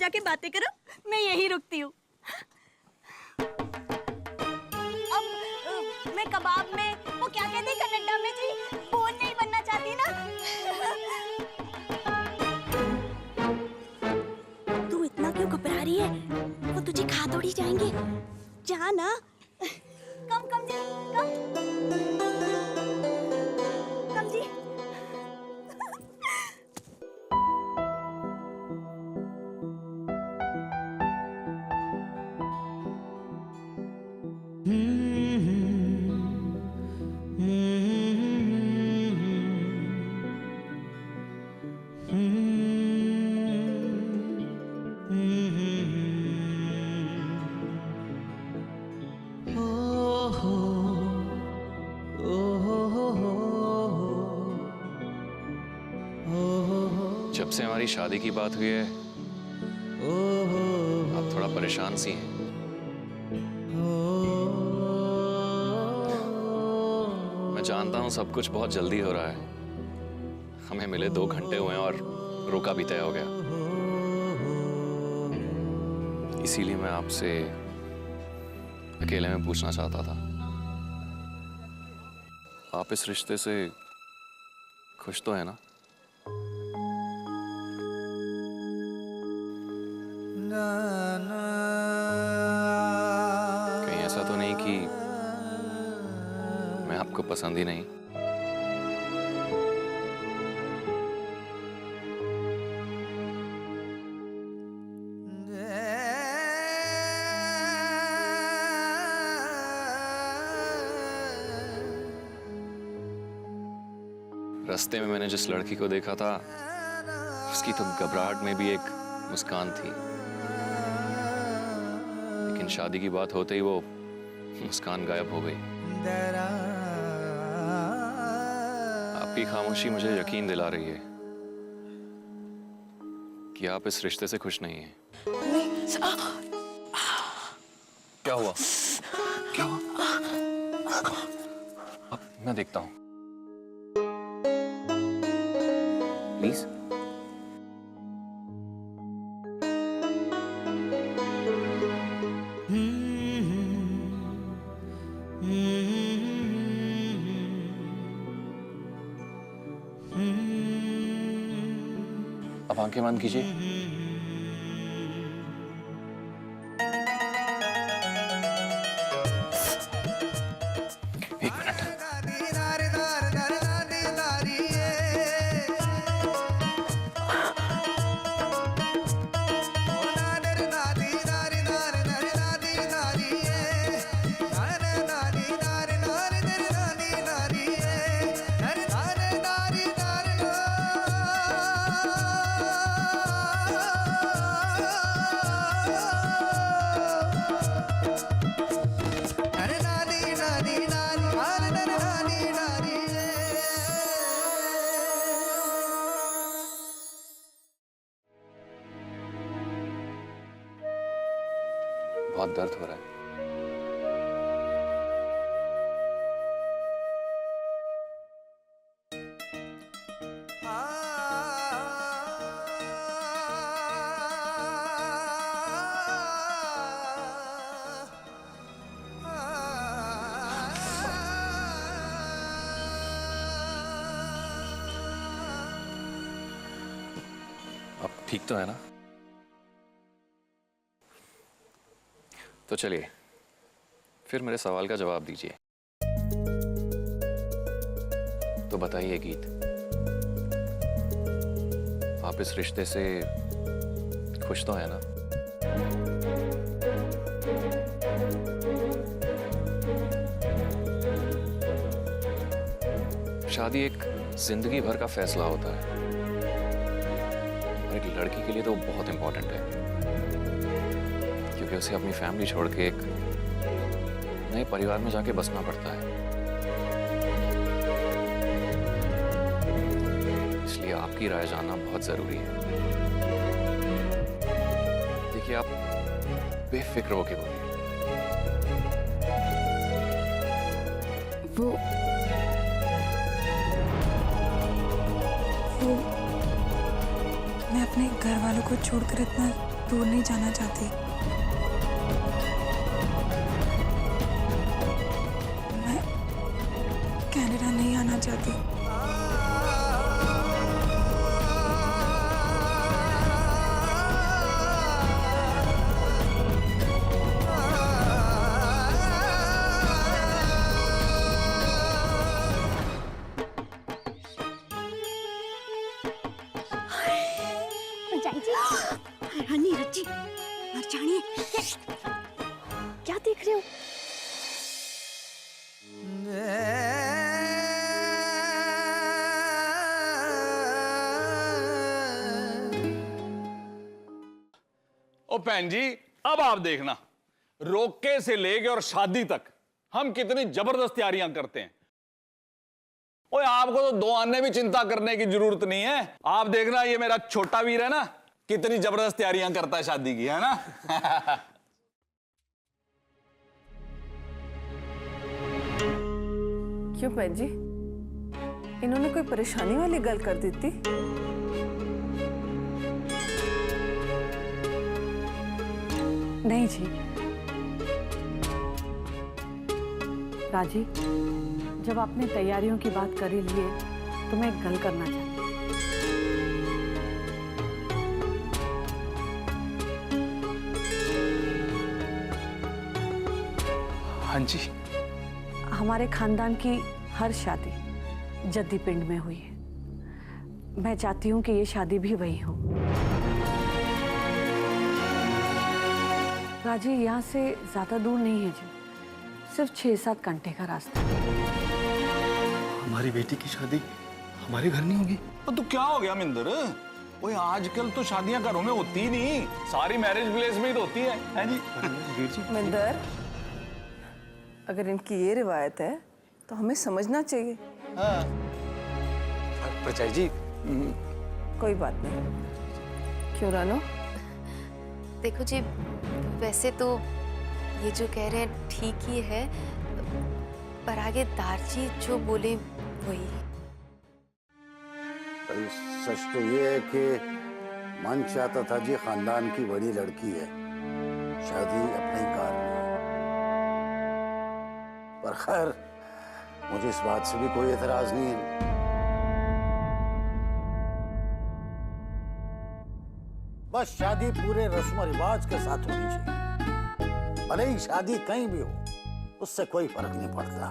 जाके बातें करो, मैं यहीं रुकती हूँ। अब मैं कबाब में वो क्या कहते हैं कन्नड़ा में जी, बोन नहीं बनना चाहती ना। तू इतना क्यों घबरा रही है? वो तुझे खा थोड़ी जाएंगे। जा ना। कम कम जी, कम कम जी। जब से हमारी शादी की बात हुई है, आप थोड़ा परेशान सी हैं। मैं जानता हूं सब कुछ बहुत जल्दी हो रहा है। हमें मिले 2 घंटे हुए और रोका भी तय हो गया। इसीलिए मैं आपसे अकेले में पूछना चाहता था, आप इस रिश्ते से खुश तो है ना? कहीं ऐसा तो नहीं कि मैं आपको पसंद ही नहीं? रास्ते में मैंने जिस लड़की को देखा था, उसकी तो घबराहट में भी एक मुस्कान थी, लेकिन शादी की बात होते ही वो मुस्कान गायब हो गई। आपकी खामोशी मुझे यकीन दिला रही है कि आप इस रिश्ते से खुश नहीं हैं। क्या हुआ? क्या हुआ? अब मैं देखता हूं, प्लीज। अब आंखें बंद कीजिए। एक मिनट। बहुत दर्द हो रहा है। अब ठीक तो है ना? तो चलिए फिर मेरे सवाल का जवाब दीजिए। तो बताइए गीत, आप इस रिश्ते से खुश तो है ना? शादी एक जिंदगी भर का फैसला होता है और एक लड़की के लिए तो बहुत इंपॉर्टेंट है, क्योंकि उसे अपनी फैमिली छोड़ के एक नए परिवार में जाके बसना पड़ता है। इसलिए आपकी राय जानना बहुत जरूरी है। देखिए, आप बेफिक्र होके बोलिए। वो मैं अपने घर वालों को छोड़कर इतना दूर नहीं जाना चाहती। मैं कनाडा नहीं आना चाहती। नीरज जी, मर जानिए। क्या देख रहे हो? ओ बहन जी, अब आप देखना, रोके से लेके और शादी तक हम कितनी जबरदस्त तैयारियां करते हैं। ओए आपको तो 2 आने भी चिंता करने की जरूरत नहीं है। आप देखना, ये मेरा छोटा वीर है ना, कितनी जबरदस्त तैयारियां करता है शादी की, है ना। क्यों बहन जी, इन्होंने कोई परेशानी वाली गल कर दी थी? नहीं जी राजी, जब आपने तैयारियों की बात कर ही ली है तो मैं एक गल करना चाहती हूँ। हाँ जी। हमारे खानदान की हर शादी जद्दी पिंड में हुई है। मैं चाहती हूँ कि ये शादी भी वही हो। राजी, यहाँ से ज्यादा दूर नहीं है जी, सिर्फ 6-7 घंटे का रास्ता। हमारी बेटी की शादी हमारे घर नहीं होगी? तो क्या हो गया मिंदर? ओए आजकल तो शादियां घरों में होती ही नहीं, सारी मैरिज प्लेस में ही तो होती है जी। वीर जी, मिंदर, अगर इनकी ये रिवायत है तो हमें समझना चाहिए। हाँ। परचाई जी, कोई बात नहीं। क्यों रानो? देखो जी, वैसे तो ये जो कह रहे हैं ठीक ही है, पर आगे दारजी जो बोले वही। भाई सच तो ये है कि मन चाहता था जी खानदान की बड़ी लड़की है, शादी अपने ही घर में हो। पर खैर मुझे इस बात से भी कोई एतराज नहीं है। बस शादी पूरे रस्म रिवाज के साथ होनी चाहिए, भले ही शादी कहीं भी हो, उससे कोई फर्क नहीं पड़ता।